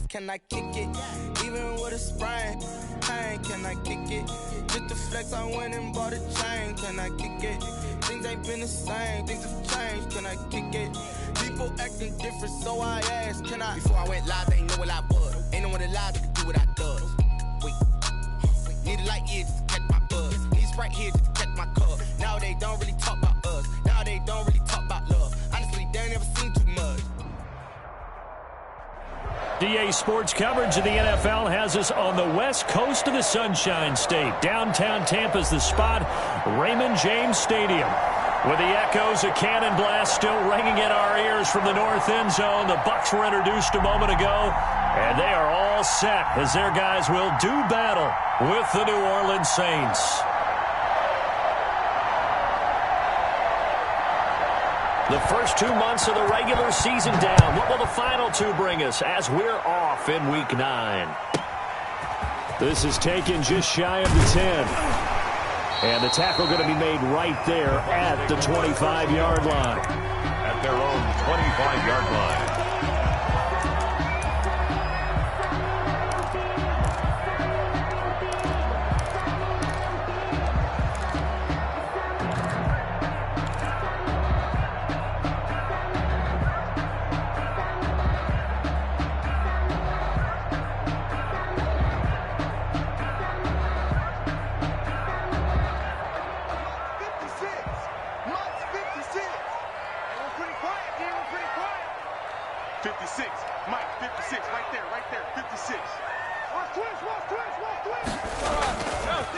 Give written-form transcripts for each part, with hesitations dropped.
can I kick it? Even with a sprain, pain, can I kick it? Just the flex, I went and bought a chain, can I kick it? Things ain't been the same, things have changed, can I kick it? People acting different, so I asked, can I? Before I went live, they ain't know what I was. Ain't no one alive that could do what I does. Wait, need a light here just to catch my buzz. Need Sprite here just to catch my cup. Now they don't really talk about us. Now they don't really talk about love. Honestly, they ain't never seen too much. DA Sports coverage of the NFL has us on the west coast of the Sunshine State. Downtown Tampa's the spot, Raymond James Stadium. With the echoes of cannon blast still ringing in our ears from the north end zone, the Bucs were introduced a moment ago, and they are all set as their guys will do battle with the New Orleans Saints. The first 2 months of the regular season down. What will the final two bring us as we're off in Week 9? This is taken just shy of the 10. And the tackle going to be made right there at the 25-yard line. At their own 25-yard line.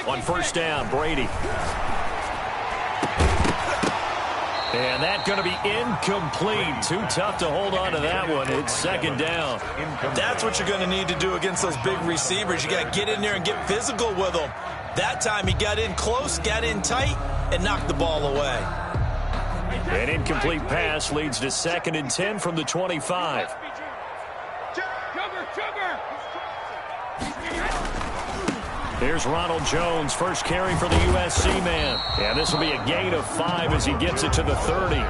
On first down, Brady. And that's going to be incomplete. Too tough to hold on to that one. It's second down. That's what you're going to need to do against those big receivers. You got to get in there and get physical with them. That time he got in close, got in tight, and knocked the ball away. An incomplete pass leads to 2nd and 10 from the 25. Here's Ronald Jones, first carry for the USC man. And this will be a gain of 5 as he gets it to the 30.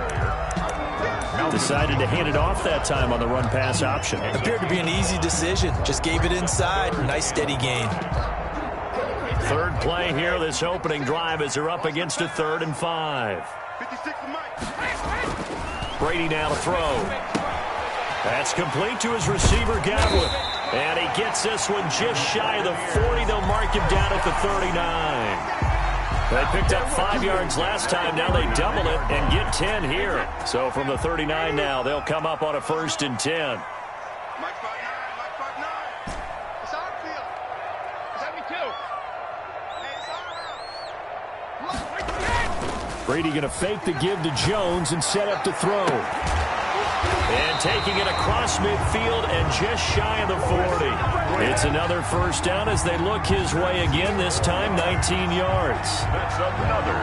Decided to hand it off that time on the run-pass option. Appeared to be an easy decision. Just gave it inside. Nice steady gain. Third play here, this opening drive as they're up against a 3rd and 5. Brady now to throw. That's complete to his receiver, Godwin. And he gets this one just shy of the 40. They'll mark him down at the 39. They picked up 5 yards last time. Now they double it and get 10 here. So from the 39 now, they'll come up on a 1st and 10. Brady going to fake the give to Jones and set up to throw. And taking it across midfield and just shy of the 40. It's another first down as they look his way again, this time 19 yards.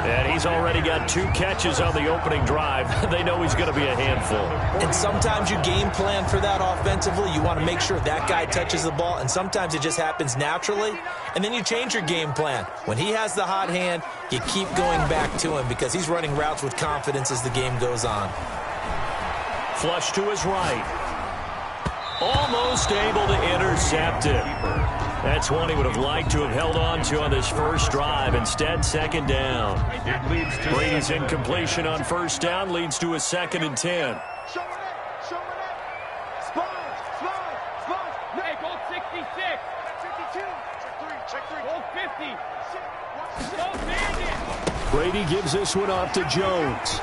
And he's already got 2 catches on the opening drive. They know he's going to be a handful. And sometimes you game plan for that offensively. You want to make sure that guy touches the ball, and sometimes it just happens naturally. And then you change your game plan. When he has the hot hand, you keep going back to him because he's running routes with confidence as the game goes on. Flush to his right. Almost able to intercept it. That's one he would have liked to have held on to on this first drive. Instead, second down. Brady's incompletion on first down leads to a 2nd and 10. Brady gives this one off to Jones.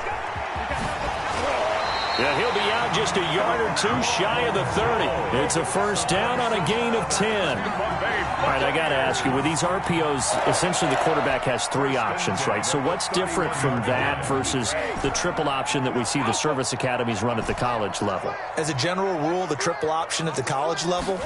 Yeah, he'll be out just a yard or 2 shy of the 30. It's a first down on a gain of 10. All right, I got to ask you, with these RPOs, essentially the quarterback has 3 options, right? So what's different from that versus the triple option that we see the service academies run at the college level? As a general rule, the triple option at the college level,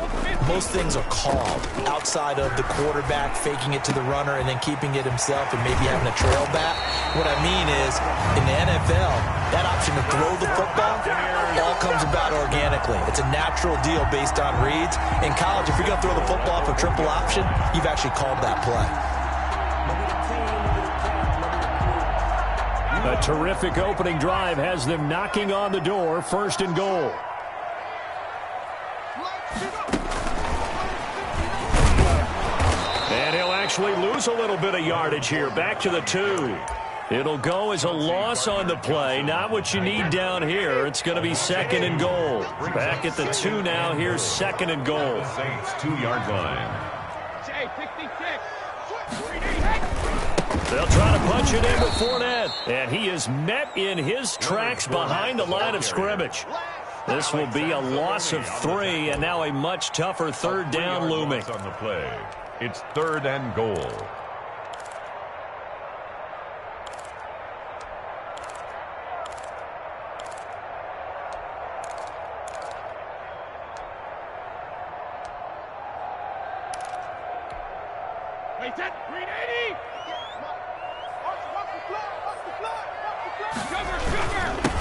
most things are called outside of the quarterback faking it to the runner and then keeping it himself and maybe having a trail back. What I mean is, in the NFL, that option to throw the football all comes about organically. It's a natural deal based on reads. In college, if you're going to throw the football for triple option, you've actually called that play. A terrific opening drive has them knocking on the door, 1st and goal. actually lose a little bit of yardage here. Back to the 2. It'll go as a loss on the play. Not what you need down here. It's going to be 2nd and goal. Back at the 2 now. Here's 2nd and goal. Saints 2-yard line. They'll try to punch it in with Fournette. And he is met in his tracks behind the line of scrimmage. This will be a loss of 3, and now a much tougher 3rd down looming. On the play. It's 3rd and goal.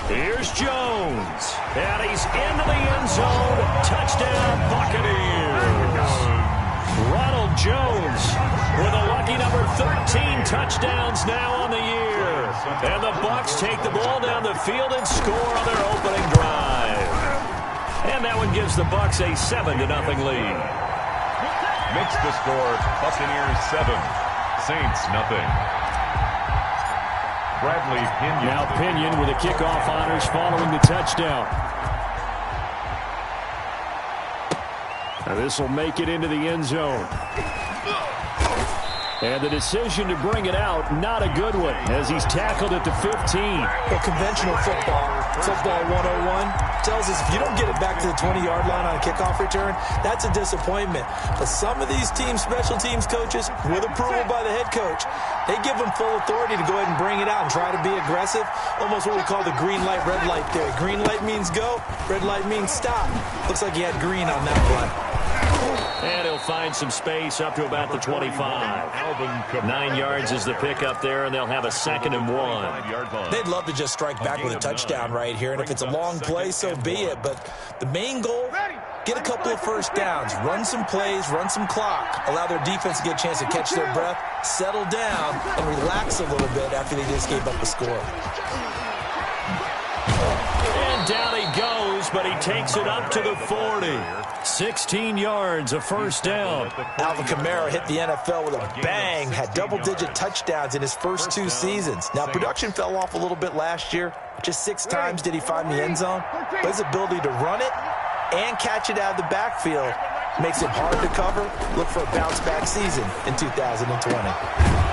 Here's Jones, and he's into the end zone. Touchdown, Buccaneers. Ronald Jones with a lucky number 13 touchdowns now on the year. And the Bucs take the ball down the field and score on their opening drive. And that one gives the Bucs a 7-0 lead. Makes the score Buccaneers 7, Saints nothing. Bradley Pinion. Now Pinion with the kickoff honors following the touchdown. Now this will make it into the end zone. And the decision to bring it out, not a good one, as he's tackled at the 15. Well, conventional football 101, tells us if you don't get it back to the 20-yard line on a kickoff return, that's a disappointment. But some of these teams, special teams coaches, with approval by the head coach, they give them full authority to go ahead and bring it out and try to be aggressive, almost what we call the green light, red light theory. Green light means go, red light means stop. Looks like he had green on that play. And he'll find some space up to about the 25. 9 yards is the pickup there, and they'll have a 2nd and 1. They'd love to just strike back with a touchdown right here, and if it's a long play, so be it. But the main goal, get a couple of first downs, run some plays, run some clock, allow their defense to get a chance to catch their breath, settle down, and relax a little bit after they just gave up a score. And down he goes, but he takes it up to the 40. 16 yards, a first down. Alvin Kamara hit the NFL with a bang, had double-digit touchdowns in his first 2 seasons. Now, production fell off a little bit last year. Just 6 times did he find the end zone. But his ability to run it and catch it out of the backfield makes it hard to cover. Look for a bounce-back season in 2020.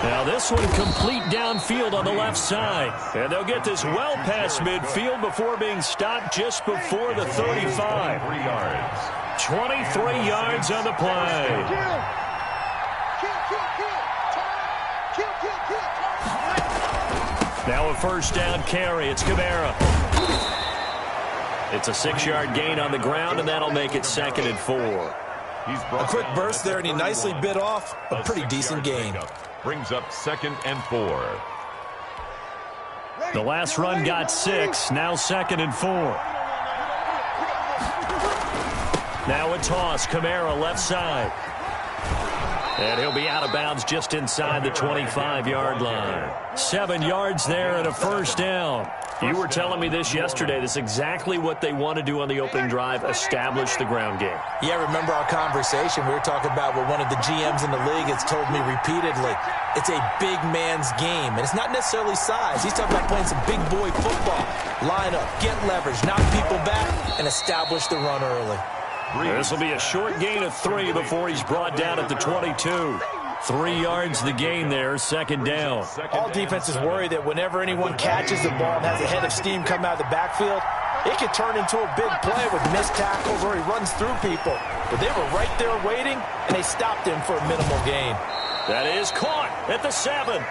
Now this one complete downfield on the left side. And they'll get this well past midfield before being stopped just before the 35. 3 yards. 23 yards on the play. Now a first down carry. It's Kamara. It's a 6-yard gain on the ground, and that'll make it 2nd and 4. A quick burst there, and he nicely bit off a pretty decent gain. Brings up 2nd and 4. The last run got 6. Now 2nd and 4. Now a toss. Kamara left side. And he'll be out of bounds just inside the 25-yard line. 7 yards there and a first down. You were telling me this yesterday. This is exactly what they want to do on the opening drive, establish the ground game. Yeah, remember our conversation? We were talking about what one of the GMs in the league has told me repeatedly. It's a big man's game, and it's not necessarily size. He's talking about playing some big boy football. Line up, get leverage, knock people back, and establish the run early. This will be a short gain of 3 before he's brought down at the 22. 3 yards the gain there, 2nd down. All defenses worry that whenever anyone catches the ball and has a head of steam come out of the backfield, it can turn into a big play with missed tackles or he runs through people. But they were right there waiting, and they stopped him for a minimal gain. That is caught at the 7.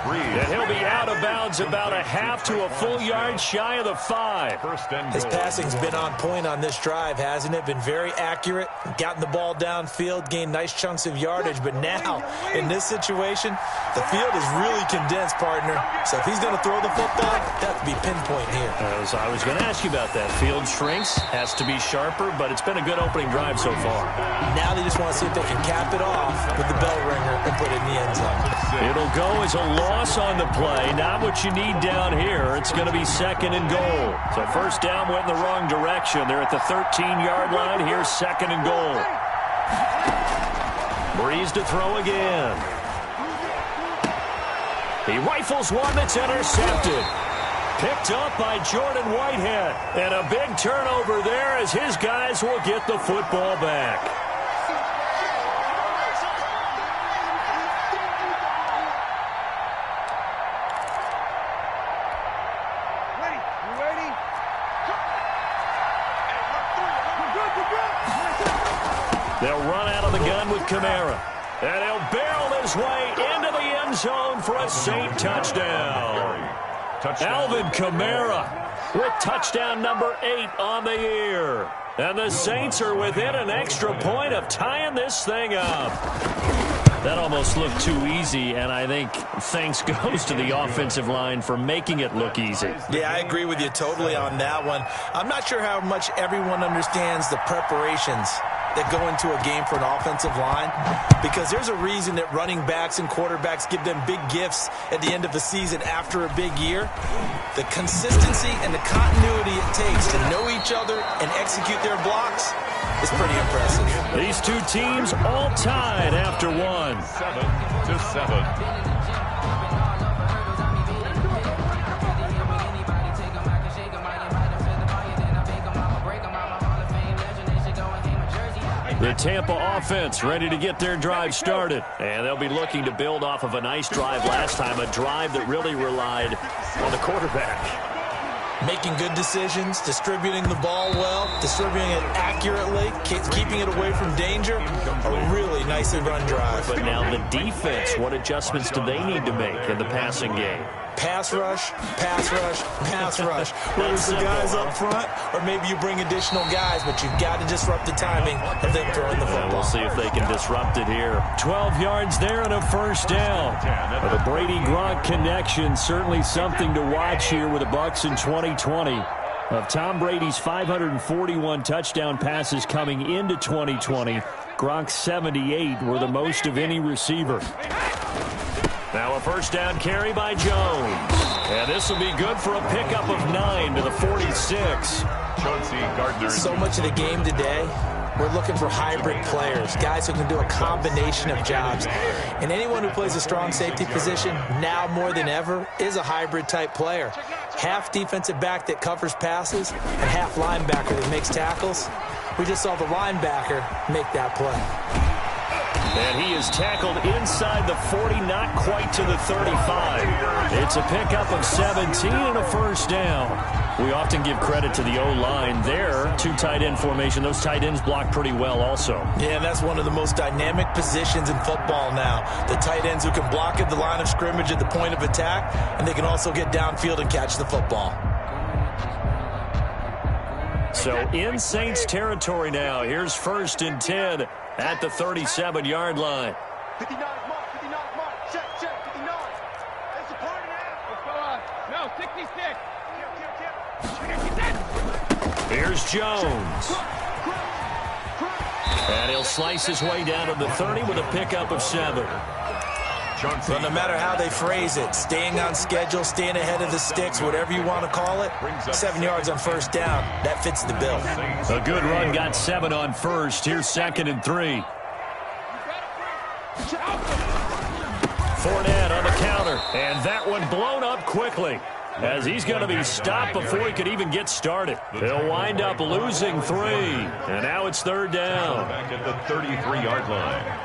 And he'll be out of bounds about a half to a full yard shy of the 5. His passing's been on point on this drive, hasn't it? Been very accurate, gotten the ball downfield, gained nice chunks of yardage. But now, in this situation, the field is really condensed, partner. So if he's going to throw the football, that would be pinpoint here. I was going to ask you about that. Field shrinks, has to be sharper, but it's been a good opening drive so far. Now they just want to see if they can cap it off with the bell ringer and put it in the end zone. It'll go as a loss on the play. Not what you need down here. It's going to be 2nd and goal. So first down went in the wrong direction. They're at the 13-yard line. Here's 2nd and goal. Breeze to throw again. He rifles one that's intercepted. Picked up by Jordan Whitehead. And a big turnover there as his guys will get the football back. They'll run out of the gun with Kamara. And he'll barrel his way into the end zone for a Saint touchdown. Alvin Kamara with touchdown number 8 on the year. And the Saints are within an extra point of tying this thing up. That almost looked too easy, and I think thanks goes to the offensive line for making it look easy. Yeah, I agree with you totally on that one. I'm not sure how much everyone understands the preparations that go into a game for an offensive line, because there's a reason that running backs and quarterbacks give them big gifts at the end of the season after a big year. The consistency and the continuity it takes to know each other and execute their blocks is pretty impressive. These two teams all tied after one. 7-7. The Tampa offense ready to get their drive started. And they'll be looking to build off of a nice drive last time, a drive that really relied on the quarterback. Making good decisions, distributing the ball well, distributing it accurately, keeping it away from danger. A really nicely run drive. But now the defense, what adjustments do they need to make in the passing game? Pass rush, pass rush, pass rush. Whether it's the guys up front or maybe you bring additional guys, but you've got to disrupt the timing of them throwing the football. We'll see if they can disrupt it here. 12 yards there and a first down. The Brady-Gronk connection, certainly something to watch here with the Bucs in 2020. Of Tom Brady's 541 touchdown passes coming into 2020, Gronk's 78 were the most of any receiver. Now a first down carry by Jones. And this will be good for a pickup of 9 to the 46. Chauncey Gardner. So much of the game today, we're looking for hybrid players, guys who can do a combination of jobs. And anyone who plays a strong safety position, now more than ever, is a hybrid type player. Half defensive back that covers passes and half linebacker that makes tackles. We just saw the linebacker make that play. And he is tackled inside the 40, not quite to the 35. It's a pickup of 17 and a first down. We often give credit to the O-line there. 2 tight end formation. Those tight ends block pretty well also. Yeah, and that's one of the most dynamic positions in football now. The tight ends who can block at the line of scrimmage at the point of attack, and they can also get downfield and catch the football. So in Saints territory now. Here's 1st and 10 at the 37-yard line. 59 mark, 59 mark. Check, 59. It's a party now. Let's go. No, 66. Here's Jones. And he'll slice his way down to the 30 with a pickup of 7. But no matter how they phrase it, staying on schedule, staying ahead of the sticks, whatever you want to call it, 7 yards on first down, that fits the bill. A good run got 7 on first. Here's 2nd and 3. Fournette on the counter, and that one blown up quickly as he's going to be stopped before he could even get started. He'll wind up losing 3, and now it's 3rd down. Back at the 33-yard line.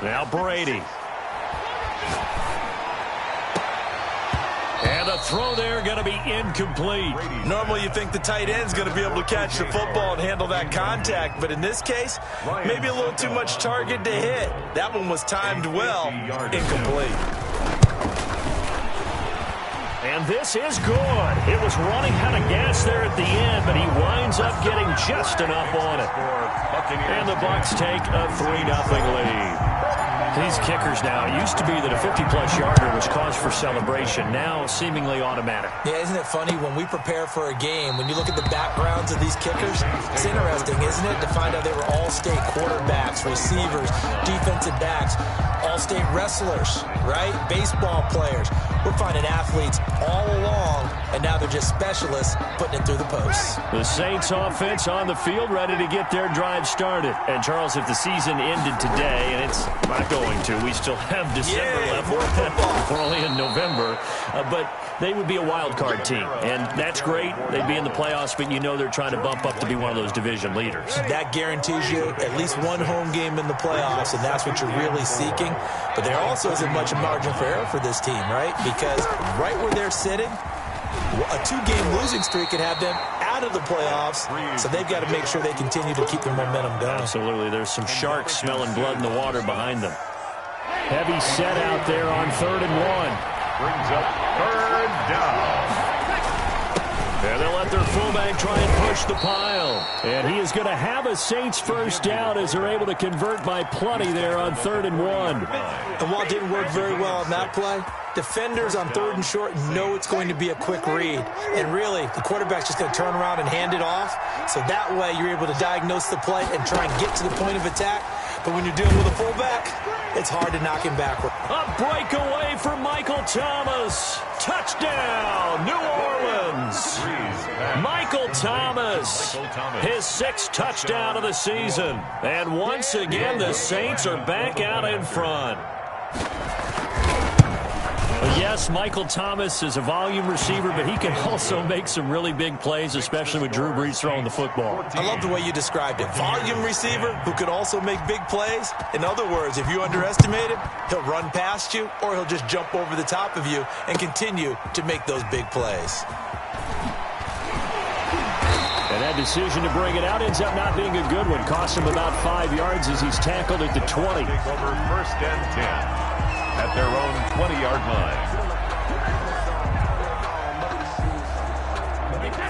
Now Brady. And the throw there going to be incomplete. Normally you think the tight end's going to be able to catch the football and handle that contact, but in this case, maybe a little too much target to hit. That one was timed well, incomplete. And this is good. It was running out of gas there at the end, but he winds up getting just enough on it. And the Bucs take a 3-0 lead. These kickers now, it used to be that a 50-plus yarder was cause for celebration. Now, seemingly automatic. Yeah, isn't it funny? When we prepare for a game, when you look at the backgrounds of these kickers, it's interesting, isn't it, to find out they were all-state quarterbacks, receivers, defensive backs, all-state wrestlers, right? Baseball players. We're finding athletes all along, and now they're just specialists putting it through the posts. The Saints offense on the field, ready to get their drive started. And, Charles, if the season ended today, and it's not going to, we still have December left. We're only in November. But they would be a wild card team, and that's great. They'd be in the playoffs, but you know they're trying to bump up to be one of those division leaders. That guarantees you at least one home game in the playoffs, and that's what you're really seeking. But there also isn't much margin for error for this team, right? Because right where they're sitting, a two-game losing streak could have them out of the playoffs, so they've got to make sure they continue to keep their momentum going. Absolutely. There's some sharks smelling blood in the water behind them. Heavy set out there on 3rd and 1. Brings up 3rd down. And they'll let their fullback try and push the pile. And he is going to have a Saints first down as they're able to convert by plenty there on 3rd and 1. And while it didn't work very well on that play, defenders on 3rd and short know it's going to be a quick read. And really, the quarterback's just going to turn around and hand it off. So that way, you're able to diagnose the play and try and get to the point of attack. But when you're dealing with a fullback, it's hard to knock him backward. A breakaway for Michael Thomas. Touchdown, New Orleans. Michael Thomas, his 6th touchdown of the season. And once again, the Saints are back out in front. Yes, Michael Thomas is a volume receiver, but he can also make some really big plays, especially with Drew Brees throwing the football. I love the way you described it. Volume receiver who can also make big plays. In other words, if you underestimate him, he'll run past you or he'll just jump over the top of you and continue to make those big plays. And that decision to bring it out ends up not being a good one. Costs him about 5 yards as he's tackled at the 20. Take over 1st and 10. At their own 20-yard line.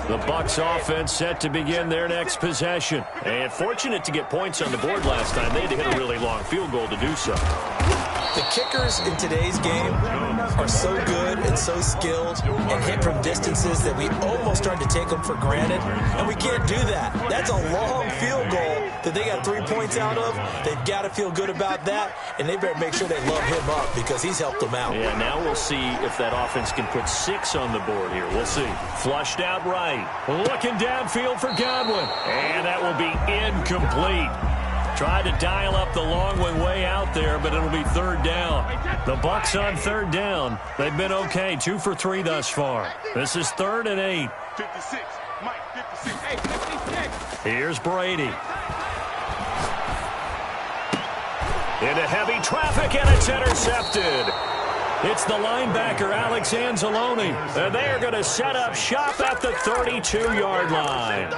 The Bucs offense set to begin their next possession. And fortunate to get points on the board last time. They had to hit a really long field goal to do so. The kickers in today's game are so good and so skilled and hit from distances that we almost start to take them for granted, and we can't do that. That's a long field goal that they got 3 points out of. They've got to feel good about that, and they better make sure they love him up because he's helped them out. Yeah, now we'll see if that offense can put 6 on the board here. We'll see. Flushed out right. Looking downfield for Godwin, and that will be incomplete. Tried to dial up the long one way out there, but it'll be 3rd down. The Bucs on 3rd down. They've been okay, 2 for 3 thus far. This is 3rd and 8. 56, Mike, 56, hey, 56. Here's Brady. Into heavy traffic, and it's intercepted. It's the linebacker, Alex Anzalone. And they are going to set up shop at the 32-yard line.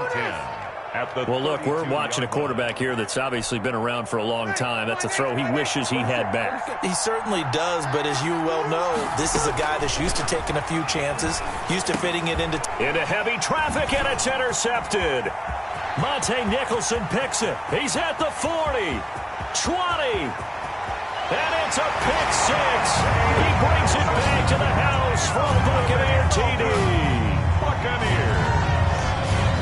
Well, look, we're watching a quarterback here that's obviously been around for a long time. That's a throw he wishes he had back. He certainly does, but as you well know, this is a guy that's used to taking a few chances, used to fitting it into heavy traffic, and it's intercepted. Monte Nicholson picks it. He's at the 40, 20, and it's a pick 6. He brings it back to the house for a Buccaneer TD. Buccaneers.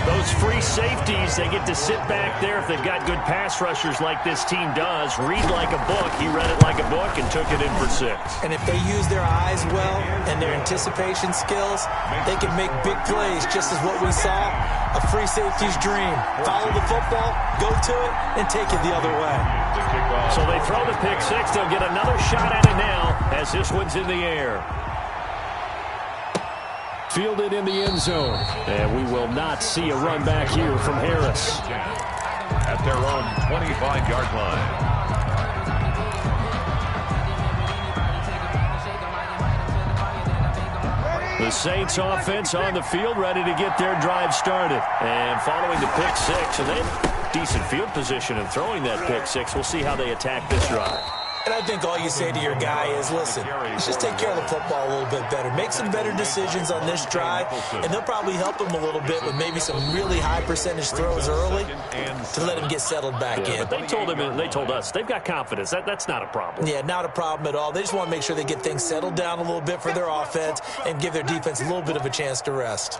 Those free safeties, they get to sit back there if they've got good pass rushers like this team does. Read like a book. He read it like a book and took it in for 6. And if they use their eyes well and their anticipation skills, they can make big plays, just as what we saw, a free safety's dream. Follow the football, go to it, and take it the other way. So they throw the pick 6. They'll get another shot at it now as this one's in the air. Fielded in the end zone. And we will not see a run back here from Harris. At their own 25-yard line. The Saints offense on the field, ready to get their drive started. And following the pick 6, and they have decent field position in throwing that pick 6. We'll see how they attack this drive. And And I think all you say to your guy is, listen, let's just take care of the football a little bit better. Make some better decisions on this drive, and they'll probably help him a little bit with maybe some really high percentage throws early to let him get settled back in. But they told us they've got confidence. That's not a problem. Yeah, not a problem at all. They just want to make sure they get things settled down a little bit for their offense and give their defense a little bit of a chance to rest.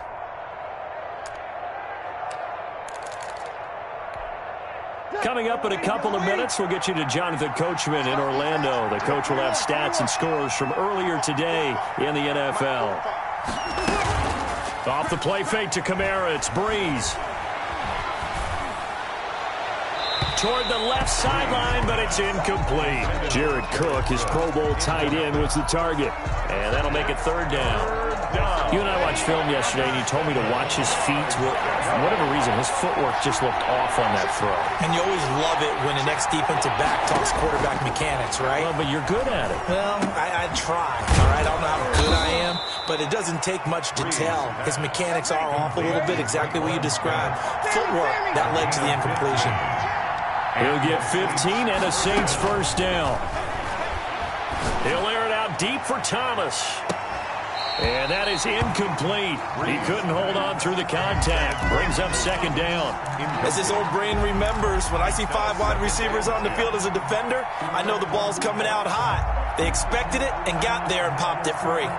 Coming up in a couple of minutes, we'll get you to Jonathan Coachman in Orlando. The coach will have stats and scores from earlier today in the NFL. Off the play fake to Kamara, it's Breeze. Toward the left sideline, but it's incomplete. Jared Cook, his Pro Bowl tight end, was the target. And that'll make it third down. You and I watched film yesterday, and you told me to watch his feet. For whatever reason, his footwork just looked off on that throw. And you always love it when the next defensive back talks quarterback mechanics, right? Well, but you're good at it. Well, I try, all right? I don't know how good I am, but it doesn't take much to tell. His mechanics are off a little bit, exactly what you described. Footwork, that led to the incompletion. He'll get 15 and a Saints first down. He'll air it out deep for Thomas. And that is incomplete. He couldn't hold on through the contact. Brings up second down. As his old brain remembers, when I see 5 wide receivers on the field as a defender, I know the ball's coming out hot. They expected it and got there and popped it free.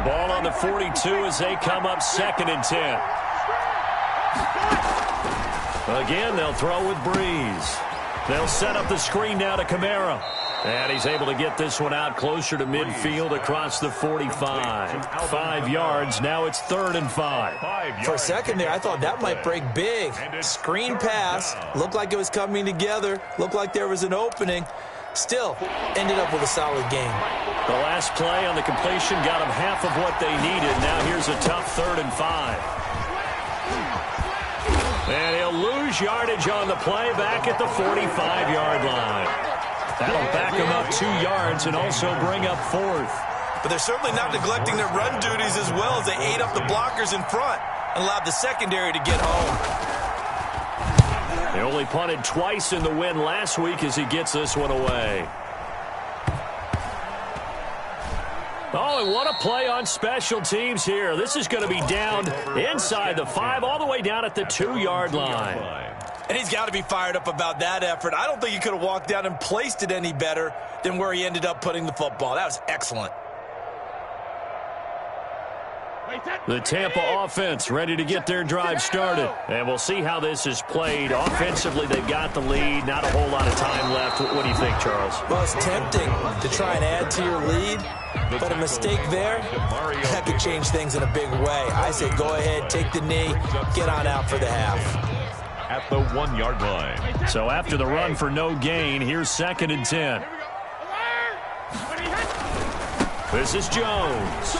Ball on the 42 as they come up 2nd and 10. Again, they'll throw with Breeze. They'll set up the screen now to Kamara. And he's able to get this one out closer to midfield across the 45. 5 yards. Now it's 3rd and 5. For a second there, I thought that might break big. Screen pass. Looked like it was coming together. Looked like there was an opening. Still, ended up with a solid game. The last play on the completion got them half of what they needed. Now here's a tough 3rd and 5. And he'll lose yardage on the play back at the 45-yard line. That'll back them up 2 yards and also bring up 4th. But they're certainly not neglecting their run duties as well as they ate up the blockers in front and allowed the secondary to get home. They only punted twice in the win last week as he gets this one away. Oh, and what a play on special teams here. This is going to be down inside the 5 all the way down at the 2-yard line. And he's got to be fired up about that effort. I don't think he could have walked down and placed it any better than where he ended up putting the football. That was excellent. The Tampa offense ready to get their drive started. And we'll see how this is played. Offensively, they've got the lead. Not a whole lot of time left. What do you think, Charles? Well, it's tempting to try and add to your lead. But a mistake there, that could change things in a big way. I say go ahead, take the knee, get on out for the half. At the 1-yard line. So after the run for no gain, here's 2nd and 10. This is Jones.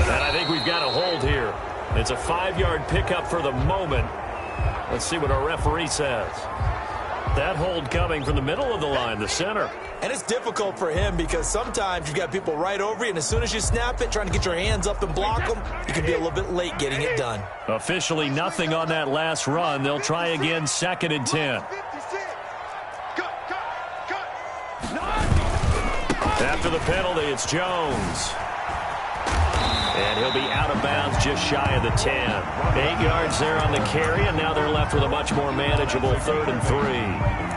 And I think we've got a hold here. It's a 5-yard pickup for the moment. Let's see what our referee says. That hold coming from the middle of the line, the center. And it's difficult for him because sometimes you've got people right over you, and as soon as you snap it, trying to get your hands up and block them, you can be a little bit late getting it done. Officially nothing on that last run. They'll try again 2nd and 10. After the penalty, it's Jones. And he'll be out of bounds just shy of the 10. 8 yards there on the carry, and now they're left with a much more manageable 3rd and 3.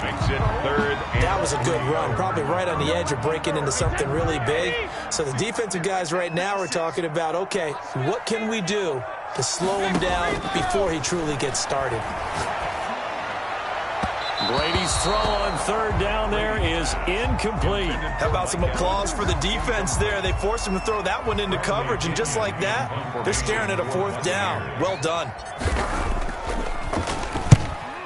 Makes it 3rd. That was a good run, probably right on the edge of breaking into something really big. So the defensive guys right now are talking about, okay, what can we do to slow him down before he truly gets started? Brady's throw on 3rd down there is incomplete. How about some applause for the defense there? They forced him to throw that one into coverage, and just like that, they're staring at a 4th down. Well done.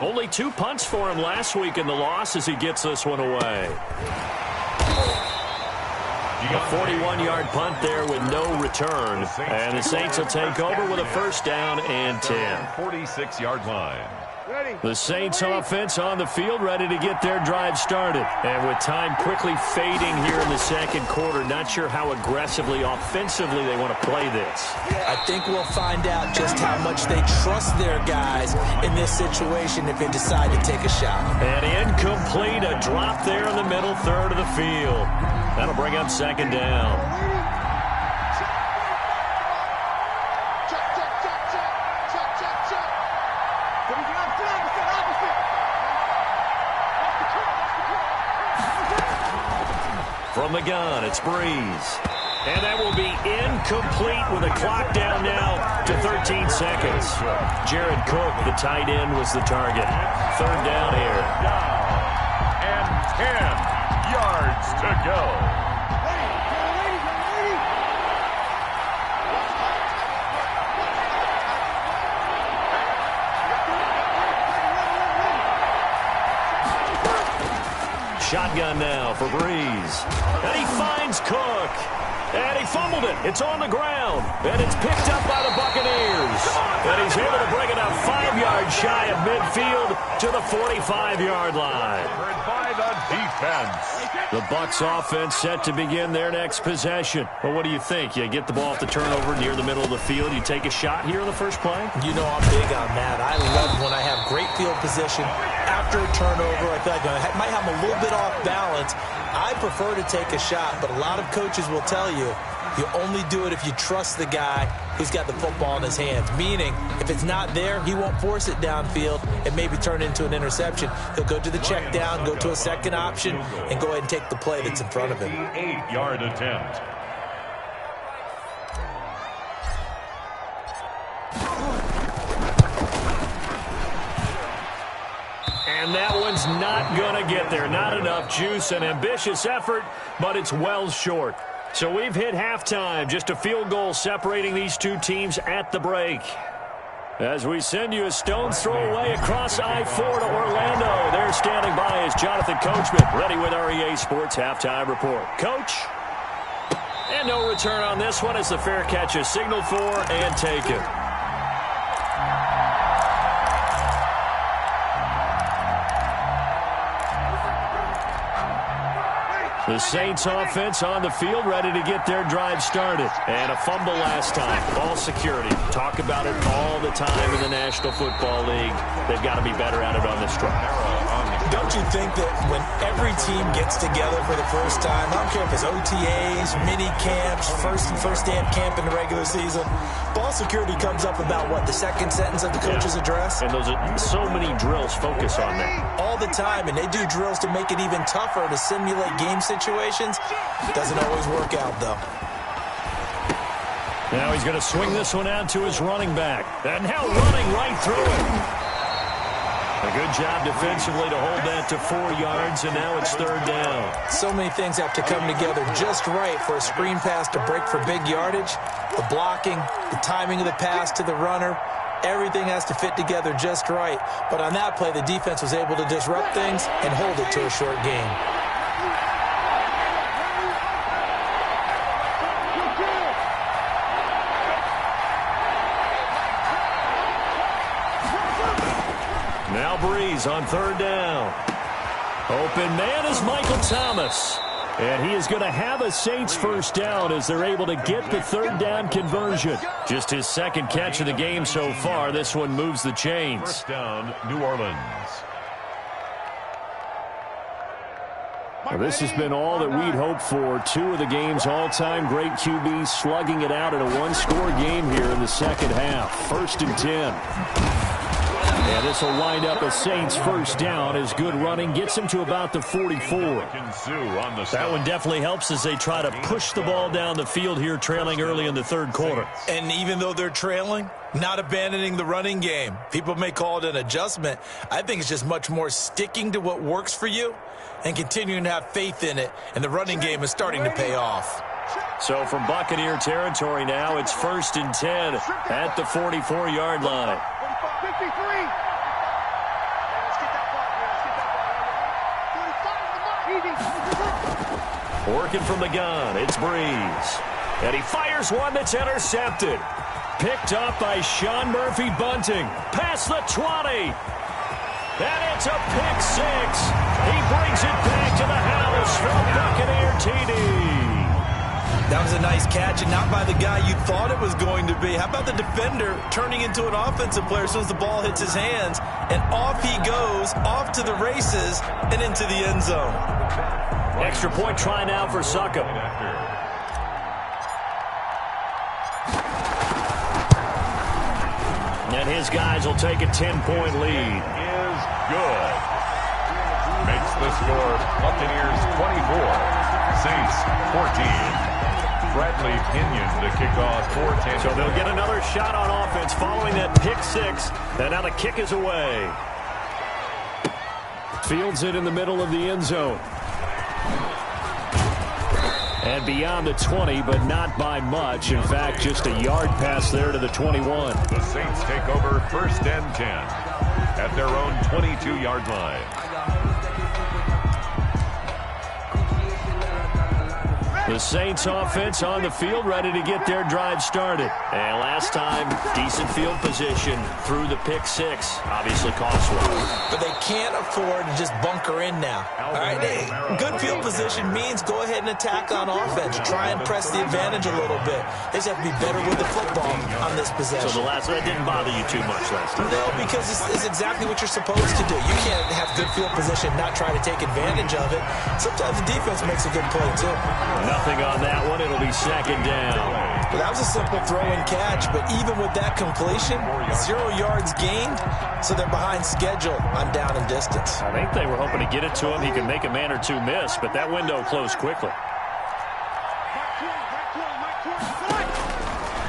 Only 2 punts for him last week in the loss as he gets this one away. A 41-yard punt there with no return. And the Saints will take over with a 1st down and 10. 46-yard line. The Saints offense on the field, ready to get their drive started. And with time quickly fading here in the second quarter, not sure how aggressively, offensively they want to play this. I think we'll find out just how much they trust their guys in this situation if they decide to take a shot. And incomplete, a drop there in the middle third of the field. That'll bring up second down. From the gun, it's Breeze. And that will be incomplete with a clock down now to 13 seconds. Jared Cook, the tight end, was the target. Third down here. And 10 yards to go. Shotgun now for Breeze. And he finds Cook. And he fumbled it. It's on the ground. And it's picked up by the Buccaneers. And he's able to bring it up 5 yards shy of midfield to the 45-yard line. By the defense. The Bucs offense set to begin their next possession. Well, what do you think? You get the ball off the turnover near the middle of the field. You take a shot here in the first play? You know I'm big on that. I love when I have great field position. After a turnover, I feel like I might have a little bit off balance. I prefer to take a shot, but a lot of coaches will tell you only do it if you trust the guy who's got the football in his hands. Meaning, if it's not there, he won't force it downfield and maybe turn into an interception. He'll go to the check down, go to a second option, and go ahead and take the play that's in front of him. 8-yard attempt. And that one's not going to get there. Not enough juice. An ambitious effort, but it's well short. So we've hit halftime. Just a field goal separating these two teams at the break. As we send you a stone's throw away across I-4 to Orlando. There standing by is Jonathan Coachman, ready with our EA Sports Halftime Report. Coach? And no return on this one as the fair catch is signaled for and taken. The Saints offense on the field, ready to get their drive started. And a fumble last time. Ball security. Talk about it all the time in the National Football League. They've got to be better at it on this drive. Don't you think that when every team gets together for the first time, I don't care if it's OTAs, mini camps, first day of camp in the regular season, ball security comes up about, what, the second sentence of the coach's address? And those are so many drills focus on that. All the time, and they do drills to make it even tougher to simulate game situations. Doesn't always work out, though. Now he's going to swing this one out to his running back. And now running right through it. A good job defensively to hold that to 4 yards, and now it's third down. So many things have to come together just right for a screen pass to break for big yardage. The blocking, the timing of the pass to the runner, everything has to fit together just right. But on that play, the defense was able to disrupt things and hold it to a short game. Now Breeze on third down. Open man is Michael Thomas. And he is going to have a Saints first down as they're able to get the third down conversion. Just his second catch of the game so far. This one moves the chains. First down, New Orleans. Well, this has been all that we'd hoped for. Two of the game's all-time great QBs slugging it out in a one-score game here in the second half. First and 10. And this will wind up a Saints first down as good running gets him to about the 44. That one definitely helps as they try to push the ball down the field here, trailing early in the third quarter. And even though they're trailing, not abandoning the running game. People may call it an adjustment. I think it's just much more sticking to what works for you and continuing to have faith in it. And the running game is starting to pay off. So from Buccaneer territory now, it's first and 10 at the 44-yard line. 53. Working from the gun, it's Breeze. And he fires one that's intercepted. Picked up by Sean Murphy-Bunting. Past the 20. And it's a pick six. He brings it back to the house for a Buccaneer TD. That was a nice catch, and not by the guy you thought it was going to be. How about the defender turning into an offensive player as soon as the ball hits his hands, and off he goes, off to the races, and into the end zone. Extra point try now for Succop. And his guys will take a 10-point lead. Is good. Makes the score Buccaneers 24, Saints 14. Bradley Pinion to kick off for Tampa. So they'll get another shot on offense following that pick six. And now the kick is away. Fields it in the middle of the end zone. And beyond the 20, but not by much. In fact, just a yard pass there to the 21. The Saints take over 1st and 10 at their own 22-yard line. The Saints offense on the field, ready to get their drive started. And last time, decent field position through the pick six. Obviously cost one. But they can't afford to just bunker in now. All right, good field position means go ahead and attack on offense. Try and press the advantage a little bit. They just have to be better with the football on this possession. So that didn't bother you too much last time? No, because it's exactly what you're supposed to do. You can't have good field position and not try to take advantage of it. Sometimes the defense makes a good play, too. Nothing on that one. It'll be second down. Well, that was a simple throw and catch, but even with that completion, 0 yards gained, so they're behind schedule on down and distance. I think they were hoping to get it to him. He could make a man or two miss, but that window closed quickly.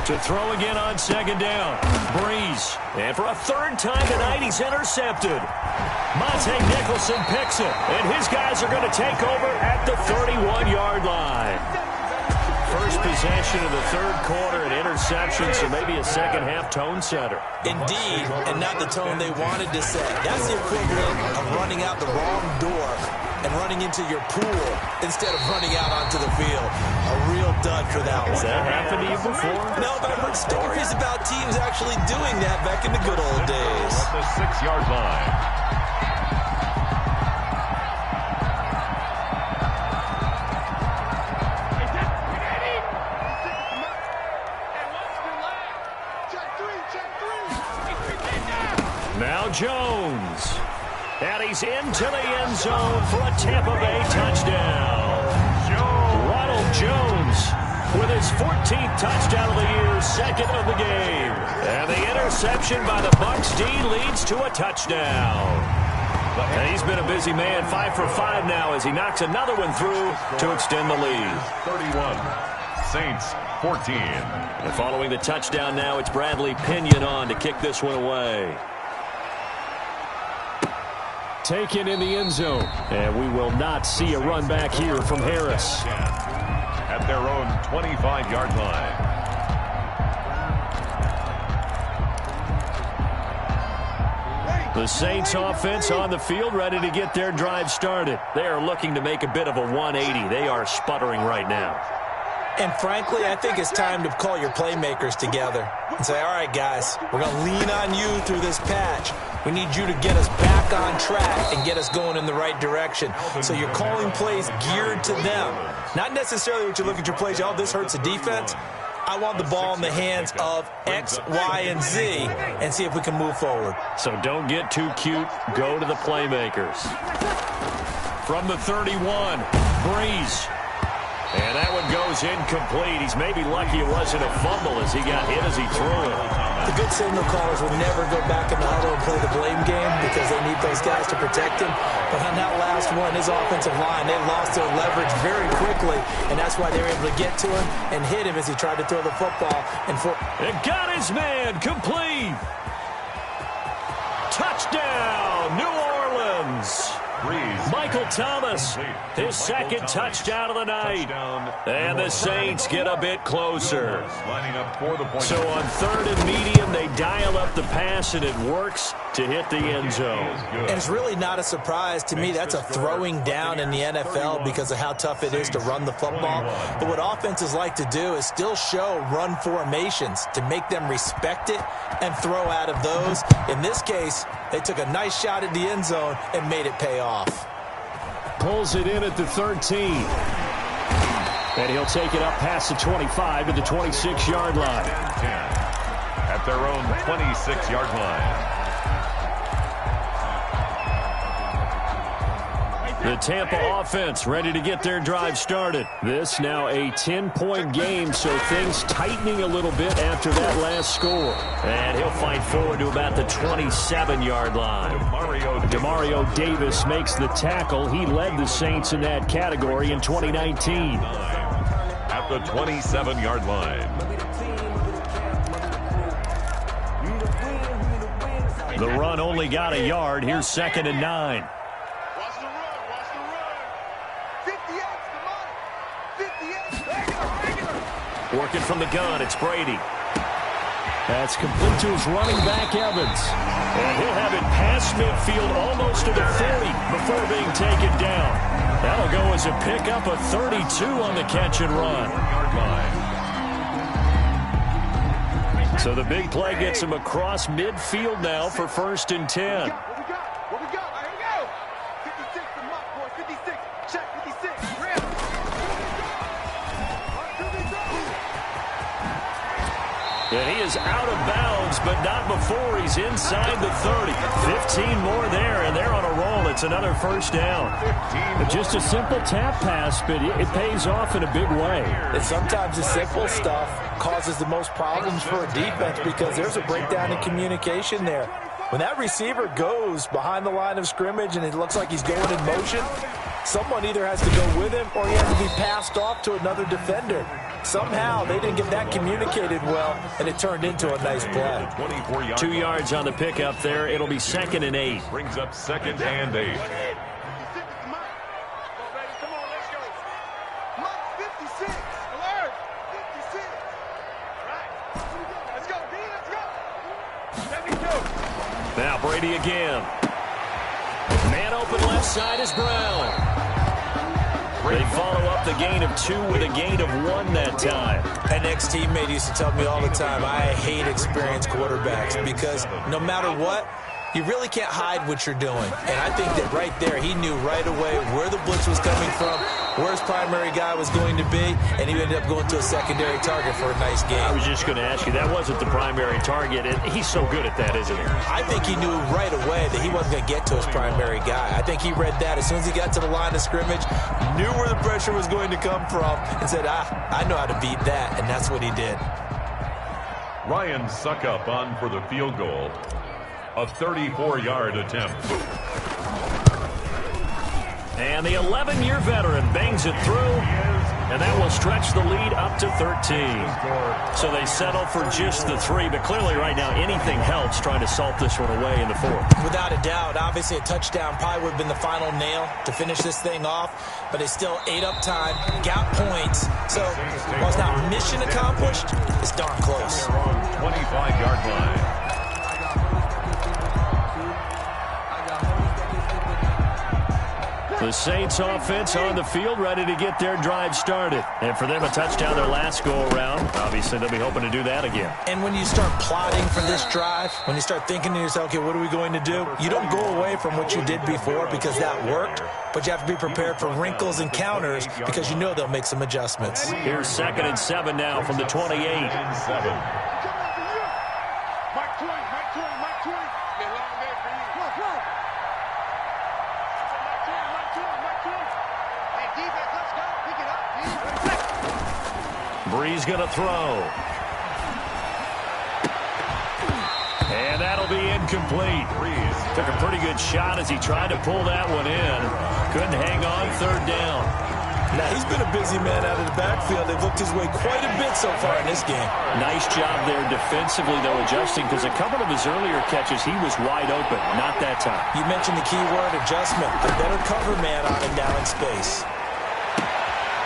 To throw again on second down. Breeze. And for a third time tonight, he's intercepted. Monte Nicholson picks it. And his guys are going to take over at the 31-yard line. First possession of the third quarter, an interception, so maybe a second-half tone setter. Indeed, and not the tone they wanted to set. That's the equivalent of running out the wrong door and running into your pool instead of running out onto the field. A real dud for that one. Has that happened to you before? No, but I've heard stories about teams actually doing that back in the good old days. At the 6-yard line. Now Jones. And he's into the end zone for a Tampa Bay touchdown. Ronald Jones with his 14th touchdown of the year, second of the game. And the interception by the Bucs D leads to a touchdown. And he's been a busy man, 5 for 5 now as he knocks another one through to extend the lead. 31, Saints 14. And following the touchdown now, it's Bradley Pinion on to kick this one away. Taken in the end zone. And we will not see a run back here from Harris. At their own 25-yard line. The Saints offense on the field, ready to get their drive started. They are looking to make a bit of a 180. They are sputtering right now. And frankly, I think it's time to call your playmakers together and say, all right, guys, we're going to lean on you through this patch. We need you to get us back on track and get us going in the right direction. So you're calling plays geared to them. Not necessarily what you look at your plays, oh, this hurts the defense. I want the ball in the hands of X, Y, and Z and see if we can move forward. So don't get too cute. Go to the playmakers. From the 31, Breeze. And that one goes incomplete. He's maybe lucky it wasn't a fumble as he got hit as he threw it. The good signal callers will never go back in the huddle and play the blame game because they need those guys to protect him. But on that last one, his offensive line, they lost their leverage very quickly, and that's why they were able to get to him and hit him as he tried to throw the football. And got his man complete. Touchdown, New Orleans. Michael Thomas, his second touchdown of the night. And the Saints get a bit closer. So on third and medium, they dial up the pass, and it works. to hit the end zone. And it's really not a surprise to me. That's a throwing down in the NFL because of how tough it is to run the football. But what offenses like to do is still show run formations to make them respect it and throw out of those. In this case, they took a nice shot at the end zone and made it pay off. Pulls it in at the 13. And he'll take it up past the 25 to the 26-yard line. 10 at their own 26-yard line. The Tampa offense ready to get their drive started. This now a 10-point game, so things tightening a little bit after that last score. And he'll fight forward to about the 27-yard line. Demario Davis makes the tackle. He led the Saints in that category in 2019. At the 27-yard line. The run only got a yard. Here's 2nd and 9. Working from the gun, it's Brady. That's complete to his running back, Evans. And he'll have it past midfield almost to the 30 before being taken down. That'll go as a pickup of 32 on the catch and run. So the big play gets him across midfield now for 1st and 10. What we got? Here we go. 56 to Muck, boy. 56. Check 56. Grab. And he is out of bounds, but not before he's inside the 30. 15 more there, and they're on a roll. It's another 1st down. Just a simple tap pass, but it pays off in a big way. And sometimes the simple stuff causes the most problems for a defense because there's a breakdown in communication there. When that receiver goes behind the line of scrimmage and it looks like he's going in motion, someone either has to go with him or he has to be passed off to another defender. Somehow they didn't get that communicated well, and it turned into a nice play. 2 yards on the pickup there. It'll be 2nd and 8. Brings up 2nd and 8. Now Brady again. Man open left side is Brown. They follow up the gain of 2 with a gain of 1 that time. An ex-teammate used to tell me all the time, I hate experienced quarterbacks because no matter what, you really can't hide what you're doing. And I think that right there, he knew right away where the blitz was coming from, where his primary guy was going to be, and he ended up going to a secondary target for a nice game. I was just going to ask you, that wasn't the primary target, and he's so good at that, isn't he? I think he knew right away that he wasn't going to get to his primary guy. I think he read that as soon as he got to the line of scrimmage, knew where the pressure was going to come from, and said, I know how to beat that, and that's what he did. Ryan Suckup on for the field goal. A 34-yard attempt. And the 11-year veteran bangs it through, and that will stretch the lead up to 13. So they settle for just the 3, but clearly right now anything helps trying to salt this one away in the 4th. Without a doubt, obviously a touchdown probably would have been the final nail to finish this thing off, but they still ate up time, got points. So while it's not mission accomplished, it's darn close. 25-yard line. The Saints offense on the field ready to get their drive started. And for them, a touchdown their last go-around. Obviously, they'll be hoping to do that again. And when you start plotting for this drive, when you start thinking to yourself, okay, what are we going to do? You don't go away from what you did before because that worked, but you have to be prepared for wrinkles and counters because you know they'll make some adjustments. Here's 2nd and 7 now from the 28. 7. Breeze going to throw. And that'll be incomplete. Breeze took a pretty good shot as he tried to pull that one in. Couldn't hang on 3rd down. Now, he's been a busy man out of the backfield. They've looked his way quite a bit so far in this game. Nice job there defensively, though, adjusting, because a couple of his earlier catches, he was wide open. Not that time. You mentioned the key word, adjustment. The better cover man on him now in space.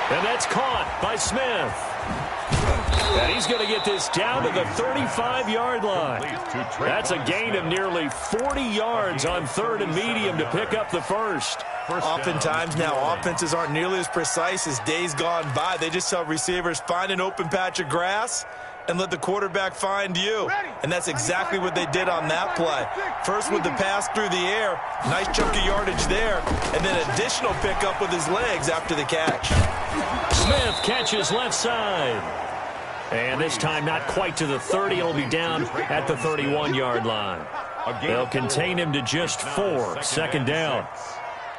And that's caught by Smith. And he's going to get this down to the 35-yard line. That's a gain of nearly 40 yards on 3rd and medium to pick up the first. Oftentimes now, offenses aren't nearly as precise as days gone by. They just tell receivers, find an open patch of grass and let the quarterback find you. And that's exactly what they did on that play. First with the pass through the air, nice chunk of yardage there, and then additional pickup with his legs after the catch. Smith catches left side. And this time not quite to the 30. It'll be down at the 31-yard line. They'll contain him to just 4. Second down.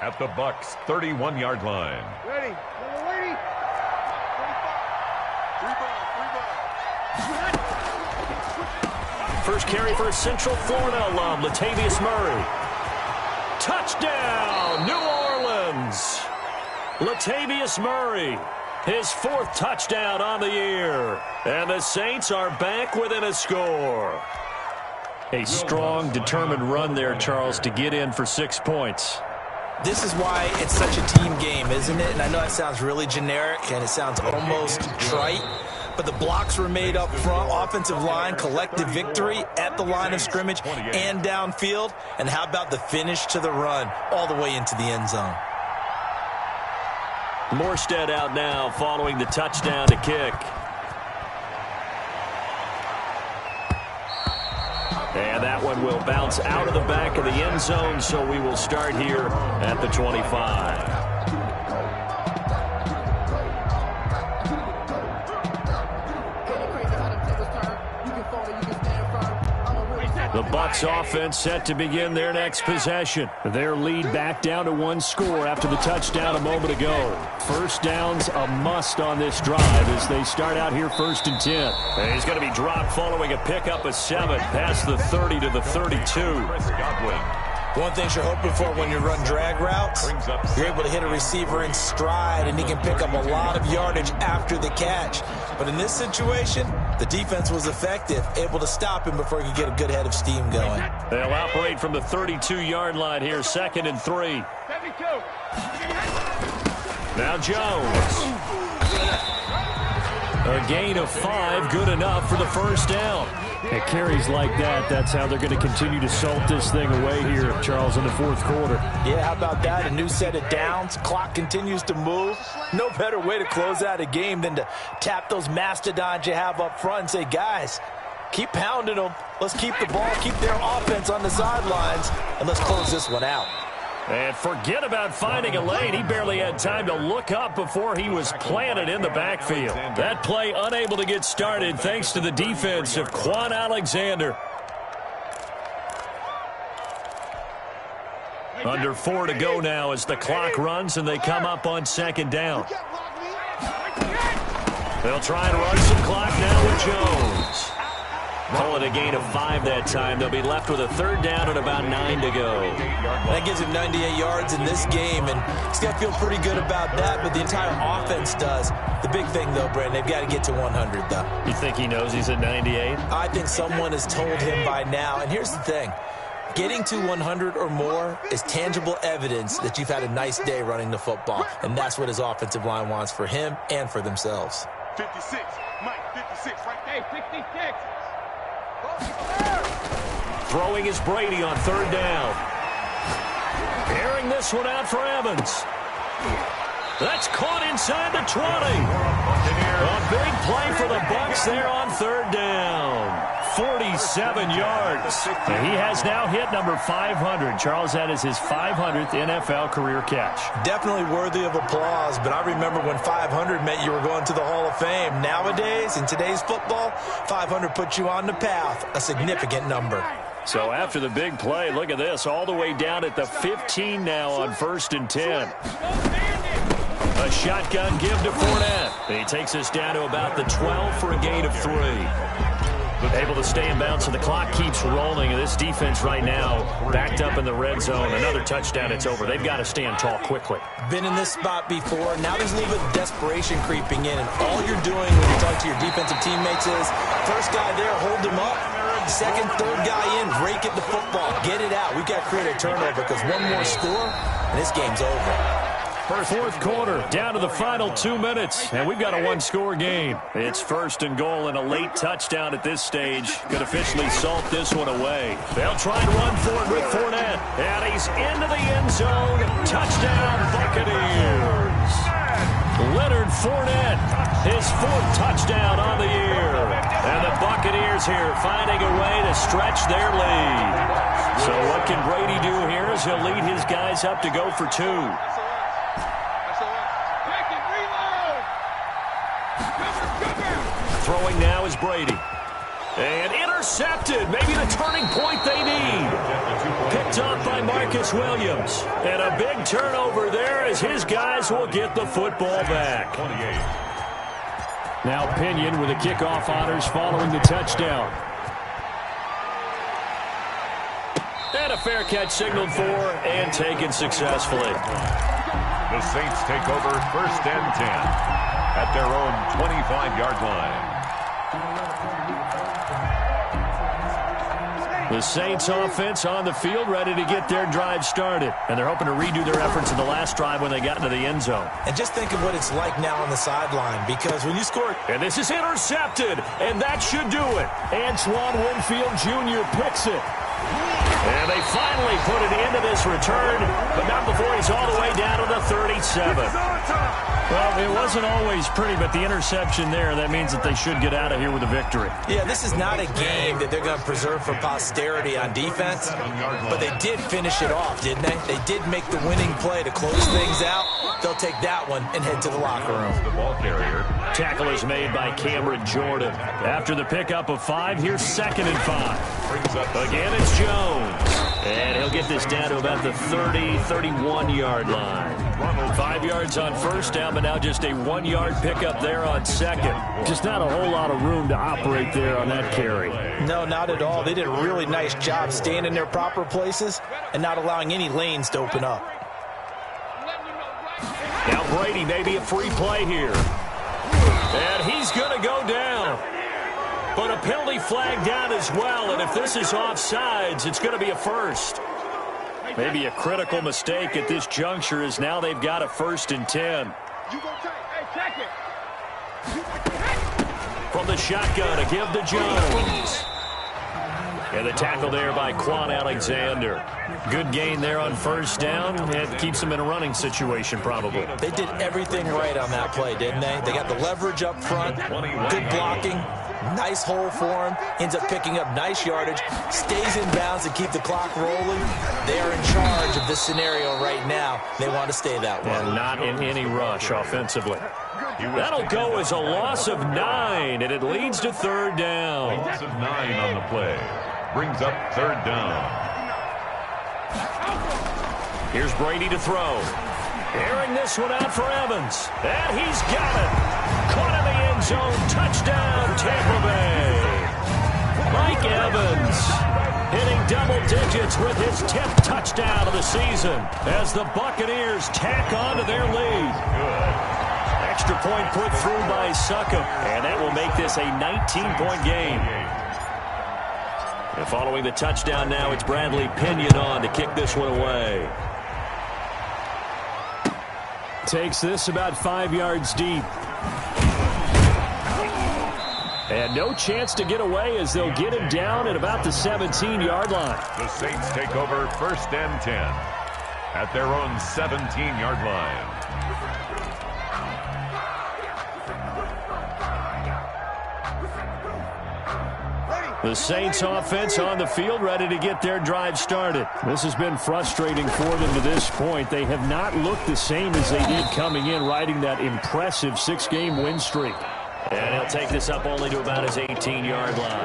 At the Bucs 31-yard line. Ready. First carry for Central Florida alum, Latavius Murray. Touchdown, New Orleans. Latavius Murray, his 4th touchdown on the year. And the Saints are back within a score. A strong, determined run there, Charles, to get in for 6 points. This is why it's such a team game, isn't it? And I know that sounds really generic and it sounds almost trite, but the blocks were made up front, offensive line, collective victory at the line of scrimmage and downfield. And how about the finish to the run all the way into the end zone? Morstead out now following the touchdown to kick. And that one will bounce out of the back of the end zone, so we will start here at the 25. The Bucs offense set to begin their next possession. Their lead back down to 1 score after the touchdown a moment ago. First down's a must on this drive as they start out here 1st and 10. And he's going to be dropped following a pickup of 7 past the 30 to the 32. One thing you're hoping for when you run drag routes, you're able to hit a receiver in stride and he can pick up a lot of yardage after the catch. But in this situation, the defense was effective, able to stop him before he could get a good head of steam going. They'll operate from the 32-yard line here, 2nd and 3. Now Jones. A gain of 5, good enough for the first down. At carries like that, that's how they're going to continue to salt this thing away here, Charles, in the 4th quarter. Yeah, how about that? A new set of downs. Clock continues to move. No better way to close out a game than to tap those mastodons you have up front and say, guys, keep pounding them. Let's keep the ball, keep their offense on the sidelines, and let's close this one out. And forget about finding a lane. He barely had time to look up before he was planted in the backfield. That play unable to get started thanks to the defense of Quan Alexander. Under 4 to go now as the clock runs and they come up on 2nd down. They'll try and run some clock now with Jones. Call it a gain of 5 that time. They'll be left with a 3rd down and about 9 to go. That gives him 98 yards in this game, and he's got to feel pretty good about that, but the entire offense does. The big thing, though, Brandon, they've got to get to 100, though. You think he knows he's at 98? I think someone has told him by now, and here's the thing. Getting to 100 or more is tangible evidence that you've had a nice day running the football, and that's what his offensive line wants for him and for themselves. 56, Mike, 56, right there, 66. Throwing is Brady on 3rd down. Airing this one out for Evans. That's caught inside the 20. A big play for the Bucs there on 3rd down. 47 yards. And he has now hit number 500. Charles, that is his 500th NFL career catch. Definitely worthy of applause, but I remember when 500 meant you were going to the Hall of Fame. Nowadays, in today's football, 500 puts you on the path, a significant number. So after the big play, look at this, all the way down at the 15 now on 1st and 10. A shotgun give to Fournette. He takes us down to about the 12 for a gain of 3. Able to stay in bounds, so the clock keeps rolling. And this defense right now backed up in the red zone. Another touchdown, it's over. They've got to stand tall quickly. Been in this spot before. Now there's a little bit of desperation creeping in. And all you're doing when you talk to your defensive teammates is, first guy there, hold him up. Second, third guy in, rake at the football. Get it out. We've got to create a turnover because one more score, and this game's over. Fourth quarter, down to the final 2 minutes, and we've got a one-score game. It's first and goal and a late touchdown at this stage. Could officially salt this one away. They'll try and run for it with Fournette, and he's into the end zone. Touchdown, Buccaneers. Leonard Fournette, his fourth touchdown on the year. And the Buccaneers here finding a way to stretch their lead. So what can Brady do here as he'll lead his guys up to go for two? Throwing now is Brady. And intercepted. Maybe the turning point they need. Picked off by Marcus Williams. And a big turnover there as his guys will get the football back. Now Pinion with the kickoff honors following the touchdown. And a fair catch signaled for and taken successfully. The Saints take over first and 10 at their own 25-yard line. The Saints offense on the field ready to get their drive started. And they're hoping to redo their efforts in the last drive when they got into the end zone. And just think of what it's like now on the sideline, because when you score... And this is intercepted, and that should do it. Antoine Winfield Jr. picks it. And they finally put it into this return, but not before he's all the way down to the 37. Well, it wasn't always pretty, but the interception there, that means that they should get out of here with a victory. Yeah, this is not a game that they're going to preserve for posterity on defense, but they did finish it off, didn't they? They did make the winning play to close things out. They'll take that one and head to the locker room. The ball carrier. Tackle is made by Cameron Jordan. After the pickup of 5, here's 2nd and 5. Again, it's Jones. And he'll get this down to about the 30, 31-yard line. 5 yards on first down, but now just a 1-yard pickup there on second. Just not a whole lot of room to operate there on that carry. No, not at all. They did a really nice job staying in their proper places and not allowing any lanes to open up. Now Brady, maybe a free play here. And he's going to go down. But a penalty flag down as well, and if this is offsides, it's going to be a first. Maybe a critical mistake at this juncture as now they've got a 1st and 10. From the shotgun, a give to Jones. And the tackle there by Quan Alexander. Good gain there on first down. It keeps them in a running situation probably. They did everything right on that play, didn't they? They got the leverage up front, good blocking. Nice hole for him. Ends up picking up nice yardage. Stays in bounds to keep the clock rolling. They are in charge of this scenario right now. They want to stay that way. And not in any rush offensively. That'll go as a loss of 9, and it leads to 3rd down. A loss of 9 on the play. Brings up 3rd down. Here's Brady to throw. Airing this one out for Evans. And he's got it. Caught in the end zone. Touchdown, Tampa Bay. Mike Evans hitting double digits with his 10th touchdown of the season as the Buccaneers tack on to their lead. Good. Extra point put through by Succop, and that will make this a 19-point game. And following the touchdown now, it's Bradley Pinion on to kick this one away. Takes this about 5 yards deep. And no chance to get away as they'll get him down at about the 17-yard line. The Saints take over 1st and 10 at their own 17-yard line. The Saints offense on the field ready to get their drive started. This has been frustrating for them to this point. They have not looked the same as they did coming in, riding that impressive 6-game win streak. And he'll take this up only to about his 18-yard line.